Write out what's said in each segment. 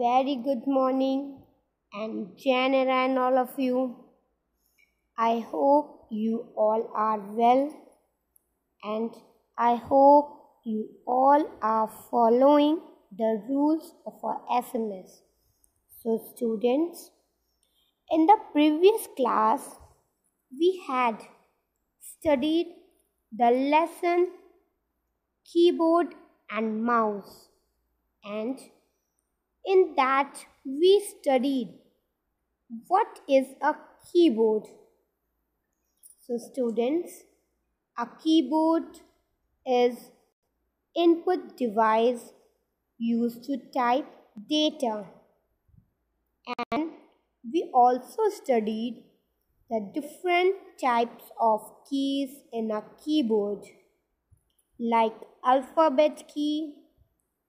very good morning and January and all of you. I hope you all are well and I hope you all are following the rules of our SMS. So students, in the previous class we had studied the lesson keyboard and mouse, and in that we studied what is a keyboard. So students, a keyboard is input device used to type data, and we also studied the different types of keys in a keyboard like alphabet key,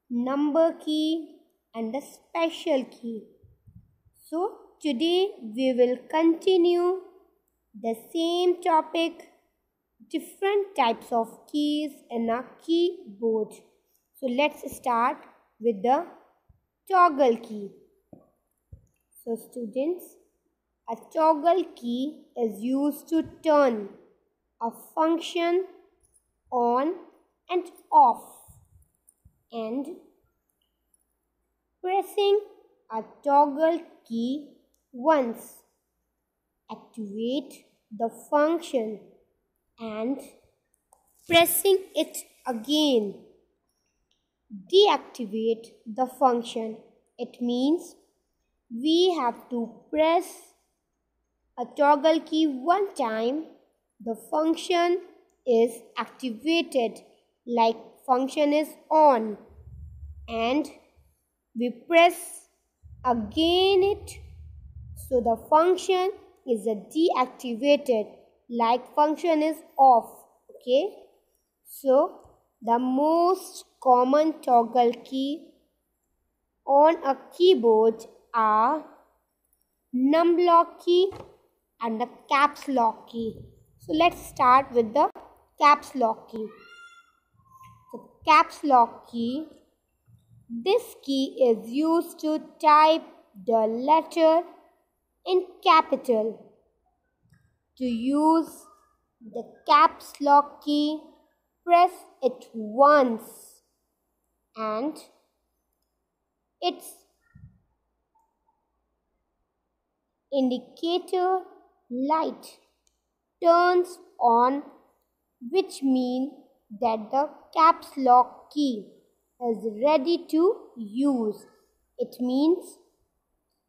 number key and the special key. So today we will continue the same topic, different types of keys in a keyboard. So let's start with the toggle key. So students, a toggle key is used to turn a function on and off, and pressing a toggle key once activate the function and pressing it again deactivate the function. It means we have to press a toggle key one time, the function is activated, like function is on, and we press again it, so the function is deactivated, like function is off. Okay, so the most common toggle key on a keyboard are num lock key and the caps lock key. So let's start with the caps lock key. So caps lock key, this key is used to type the letter in capital. To use the caps lock key, press it once and its indicator light turns on, which means that the caps lock key is ready to use. It means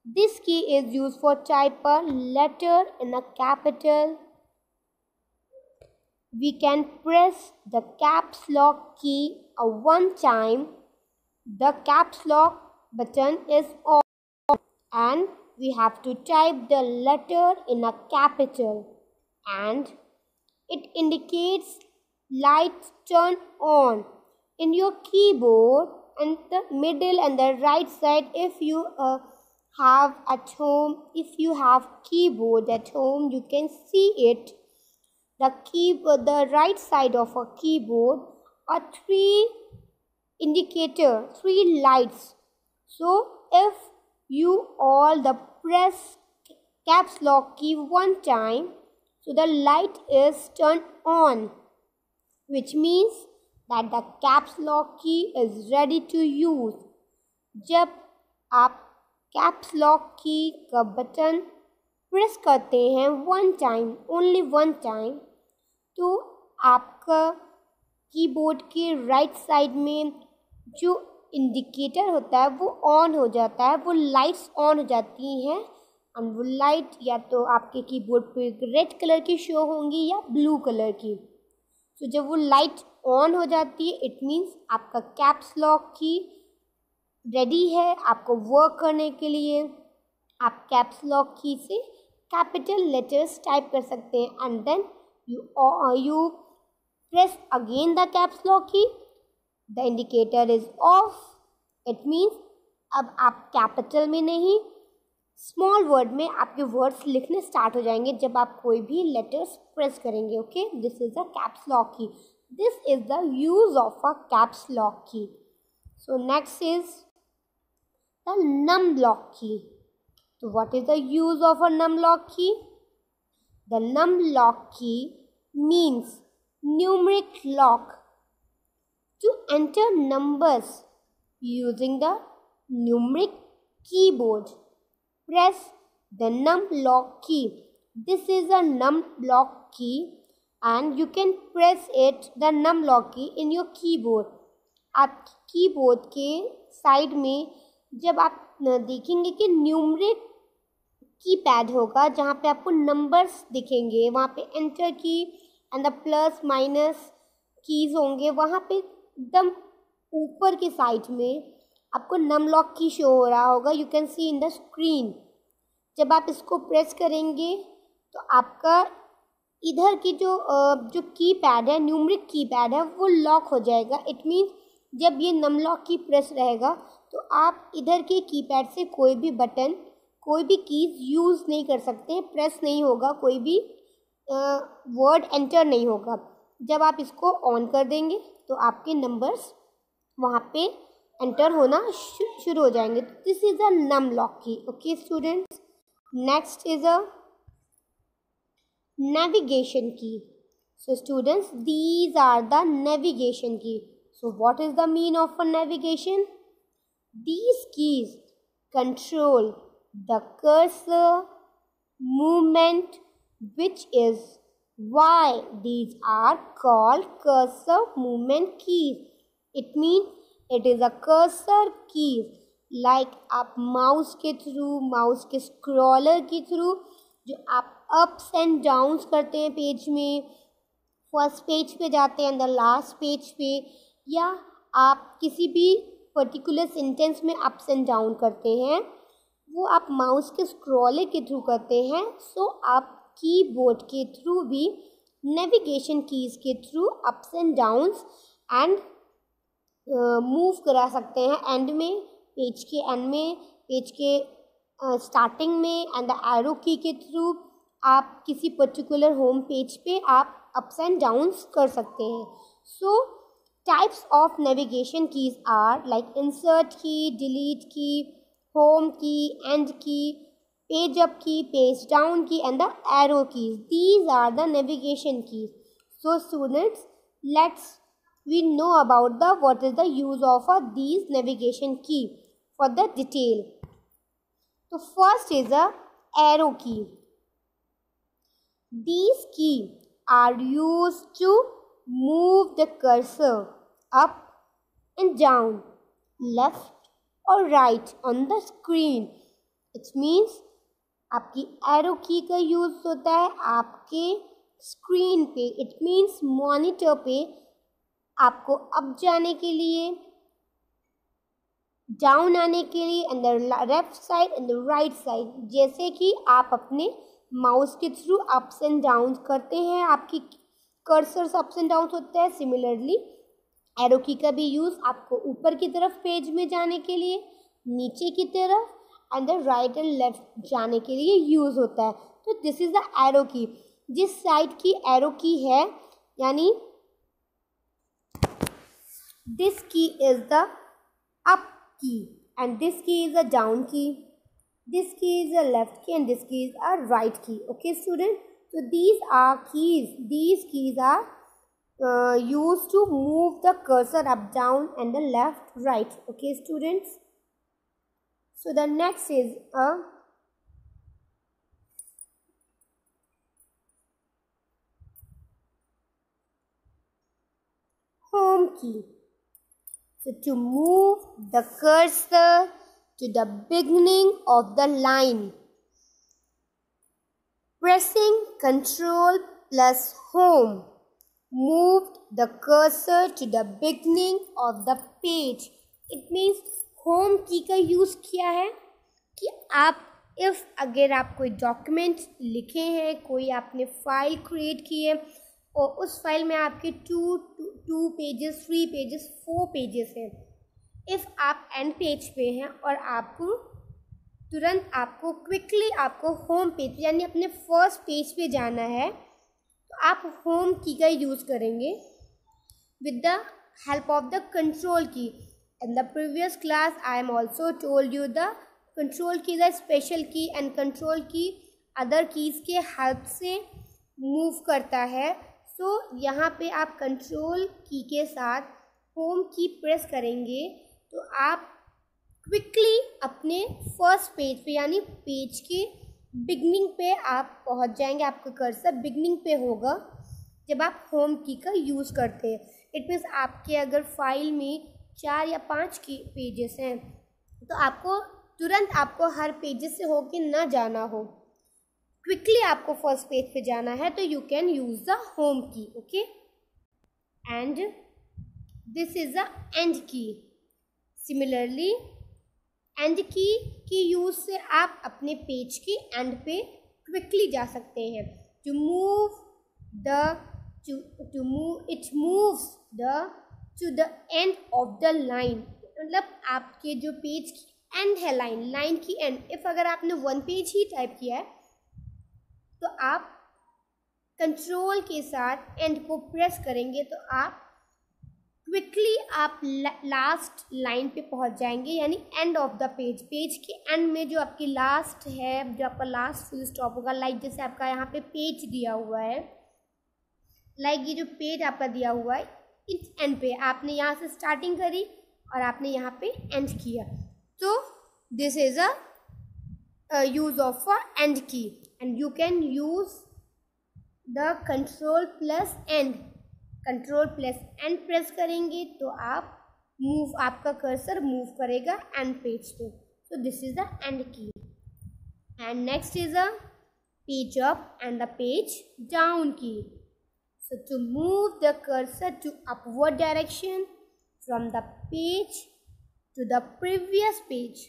this key is used for type a letter in a capital. We can press the caps lock key one time. The caps lock button is on and we have to type the letter in a capital, and it indicates lights turn on in your keyboard and the middle and the right side. If you have at home, if you have keyboard at home, you can see it. The right side of a keyboard are three lights. So if you all the press caps lock key one time, so the light is turned on, which means that the caps lock key is ready to use. जब आप caps lock key का button press करते हैं one time, only one time, तो आपका keyboard के right side में जो इंडिकेटर होता है वो ऑन हो जाता है, वो लाइट्स ऑन हो जाती हैं, और वो लाइट या तो आपके कीबोर्ड पे रेड कलर की शो होंगी या ब्लू कलर की. तो जब वो लाइट ऑन हो जाती है, इट मीन्स आपका कैप्स लॉक की रेडी है आपको वर्क करने के लिए. आप कैप्स लॉक की से कैपिटल लेटर्स टाइप कर सकते हैं, and then you press again the caps lock key, the indicator is off. It means अब आप कैपिटल में नहीं, स्मॉल वर्ड में आपके वर्ड्स लिखने स्टार्ट हो जाएंगे जब आप कोई भी लेटर्स प्रेस करेंगे. Okay, this is the caps lock key. This is the use of a caps lock key. So next is the num lock key. So what is the use of a num lock key? The num lock key means numeric lock to enter numbers using the numeric keyboard. Press the num lock key. This is a num lock key and you can press it, the num lock key, in your keyboard. आप keyboard के side में जब आप देखेंगे कि numeric keypad होगा जहाँ पे आपको नंबर्स दिखेंगे, वहाँ पे एंटर की and the plus minus keys होंगे, वहाँ पे एकदम ऊपर के साइड में आपको नम लॉक की शो हो रहा होगा. You can see in the screen. जब आप इसको प्रेस करेंगे तो आपका इधर की जो कीपैड है, न्यूमरिक कीपैड है, वो लॉक हो जाएगा. इट मीन्स जब ये नम लॉक की प्रेस रहेगा तो आप इधर के कीपैड से कोई भी बटन, कोई भी कीज यूज़ नहीं कर सकते, प्रेस नहीं होगा, कोई भी वर्ड एंटर नहीं होगा. जब आप इसको ऑन कर देंगे तो आपके नंबर्स वहाँ पे एंटर होना शुरू हो जाएंगे. This is a num lock key. Okay students, next is a navigation key. So students, these are the navigation key. So what is the mean of a navigation? These keys control the cursor movement, which is why these are called cursor movement keys. It means it is a cursor keys. Like आप mouse के through, mouse के scroller के through जो आप ups and downs करते हैं page में, first page पे जाते हैं, द लास्ट पेज पे, या आप किसी भी पर्टिकुलर सेंटेंस में अप्स एंड डाउन करते हैं, वो आप माउस के स्क्रॉलर के थ्रू करते हैं. सो आप कीबोर्ड के थ्रू भी नेविगेशन कीज़ के through ups and downs and move करा सकते हैं. एंड में, पेज के एंड में, पेज के स्टार्टिंग में, एंड द एरो की के थ्रू आप किसी पर्टिकुलर होम पेज पे आप अप्स एंड डाउन्स कर सकते हैं. So types of navigation keys are like insert key, delete key, home key, end key, page up key, page down key, and the arrow keys. These are the navigation keys. So students, let's we know about the what is the use of these navigation key for the detail. So first is a arrow key. These keys are used to move the cursor up and down, left or right on the screen. It means आपकी arrow key का use होता है आपके screen पे. It means monitor पे आपको up जाने के लिए, डाउन आने के लिए, and the left side and the right side. जैसे कि आप अपने माउस के थ्रू अप्स एंड डाउन करते हैं, आपकी कर्सर्स अप्स एंड डाउन होते हैं. सिमिलरली एरो की का भी यूज़ आपको ऊपर की तरफ पेज में जाने के लिए, नीचे की तरफ, and the right and left जाने के लिए यूज़ होता है. तो दिस इज़ द एरो की. जिस साइड की एरो की है, यानी this key is the up key and this key is a down key, this key is a left key, and this key is a right key. Okay student, so these are keys. These keys are used to move the cursor up, down, and the left, right. Okay students, so the next is a home key. So to move the cursor to the beginning of the line, pressing Ctrl plus Home moved the cursor to the beginning of the page. It means Home की का use किया है कि आप अगर आप कोई document लिखे हैं, कोई आपने फाइल क्रिएट की है और उस फाइल में आपके 2 पेजेस, 3 पेजेस, 4 पेजेस हैं. इफ़ आप एंड पेज पे हैं और आपको तुरंत क्विकली होम पेज यानी अपने फर्स्ट पेज पे जाना है, तो आप होम की का यूज़ करेंगे with the help of the control की. In the previous class, I am also told you the control key is a special key and control key other keys के हेल्प से मूव करता है. So यहाँ पे आप control की के साथ होम की प्रेस करेंगे तो आप क्विकली अपने फर्स्ट पेज पे यानी पेज के बिगनिंग पे आप पहुँच जाएंगे. आपका कर्सर बिगनिंग पे होगा जब आप होम की का यूज़ करते हैं. इट मीन्स आपके अगर फाइल में 4 या 5 की पेजेस हैं तो आपको तुरंत आपको हर पेजेस से होके ना जाना हो, क्विकली आपको फर्स्ट पेज पे जाना है तो you can use the home key. Okay, and this is the end key. Similarly end key use से आप अपने पेज के एंड पे क्विकली जा सकते हैं. To move the it moves to the end of the line. मतलब आपके जो पेज की एंड है, लाइन की एंड. इफ़ अगर आपने 1 पेज ही टाइप किया है तो आप कंट्रोल के साथ एंड को प्रेस करेंगे तो आप क्विकली आप लास्ट लाइन पे पहुंच जाएंगे, यानी and of the page. Page के एंड में जो आपकी लास्ट है, जो आपका लास्ट फुल स्टॉप होगा, लाइक जैसे आपका यहाँ पे पेज दिया हुआ है, लाइक ये जो पेज आपका दिया हुआ है इस एंड पे आपने यहाँ से स्टार्टिंग करी और आपने यहाँ पे एंड किया. तो this is a use of a end key. And you can use the control plus end. Control plus end press करेंगे तो आप आपका कर्सर मूव करेगा एंड पेज पे. So this is the end key. And next is a page up and the page down key. So to move the cursor to upward direction from the page to the previous page.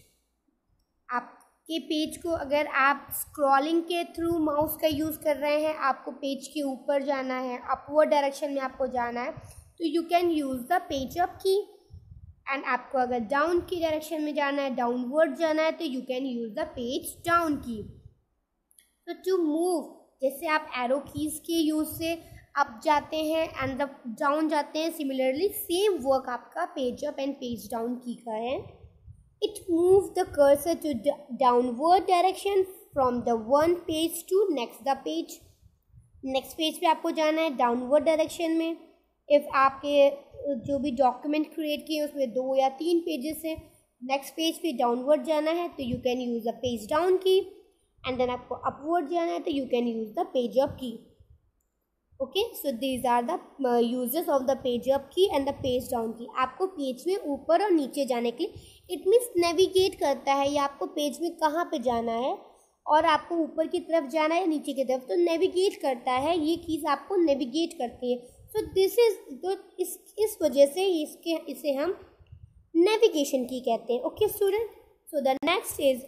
आपके page को अगर आप scrolling के through mouse का use कर रहे हैं, आपको पेज के ऊपर जाना है, अपवर्ड डायरेक्शन में आपको जाना है, तो you can use the page up key. And आपको अगर डाउन की डायरेक्शन में जाना है, डाउनवर्ड जाना है, तो you can use the page down key. तो टू मूव, जैसे आप एरो कीज़ के यूज़ से अप जाते हैं एंड द डाउन जाते हैं, सिमिलरली सेम वर्क आपका page up and page down key का है. It move the cursor to downward direction from the one page to next the page. Next page पे आपको जाना है डाउनवर्ड डायरेक्शन में. इफ़ आपके जो भी डॉक्यूमेंट क्रिएट किए उसमें 2 या 3 पेजेस हैं, नेक्स्ट पेज पे डाउनवर्ड जाना है तो you can use the page down key. And then आपको अपवर्ड जाना है तो you can use the page up key. Okay, so these are the uses of the page up key and the page down key. आपको page में ऊपर और नीचे जाने के लिए इट मीन्स नेविगेट करता है, या आपको पेज में कहाँ पे जाना है और आपको ऊपर की तरफ जाना है या नीचे की तरफ, तो नेविगेट करता है. ये कीज़ आपको नेविगेट करती है. सो दिस इज तो इस वजह से इसे हम नेविगेशन की कहते हैं. Okay student, so the next is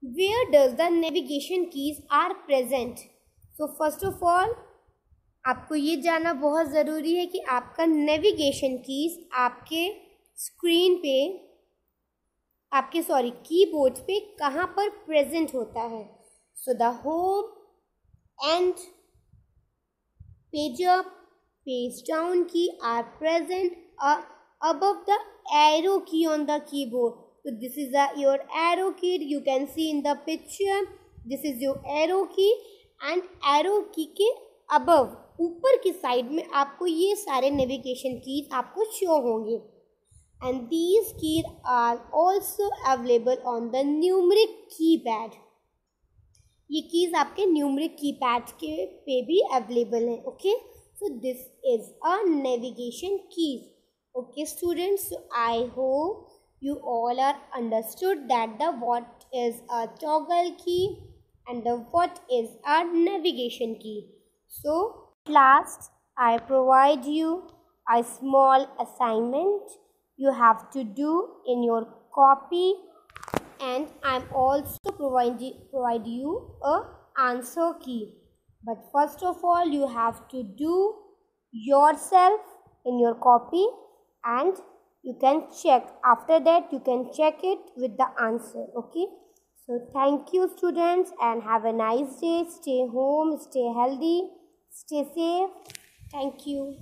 where does the navigation keys are present. so first of all आपको ये जानना बहुत ज़रूरी है कि आपका नेविगेशन कीज आपके स्क्रीन पे, आपके कीबोर्ड पे कहाँ पर प्रेजेंट होता है. So the home end page up, page down key are present above the arrow key on the keyboard. So this is your arrow key. You can see in the picture. This is your arrow key and arrow key के above ऊपर की side में आपको ये सारे navigation keys आपको show होंगे. And these keys are also available on the numeric keypad. ये कीज आपके न्यूमरिक कीपैड के पे भी अवेलेबल हैं. Okay, so this is a navigation keys. Okay students, so I hope you all are understood that the what is a toggle key and the what is a navigation key. So last I provide you a small assignment you have to do in your copy, and I'm also provide you a answer key. But first of all you have to do yourself in your copy and you can check. After that you can check it with the answer. Okay, so thank you students and have a nice day. Stay home, stay healthy, stay safe. Thank you.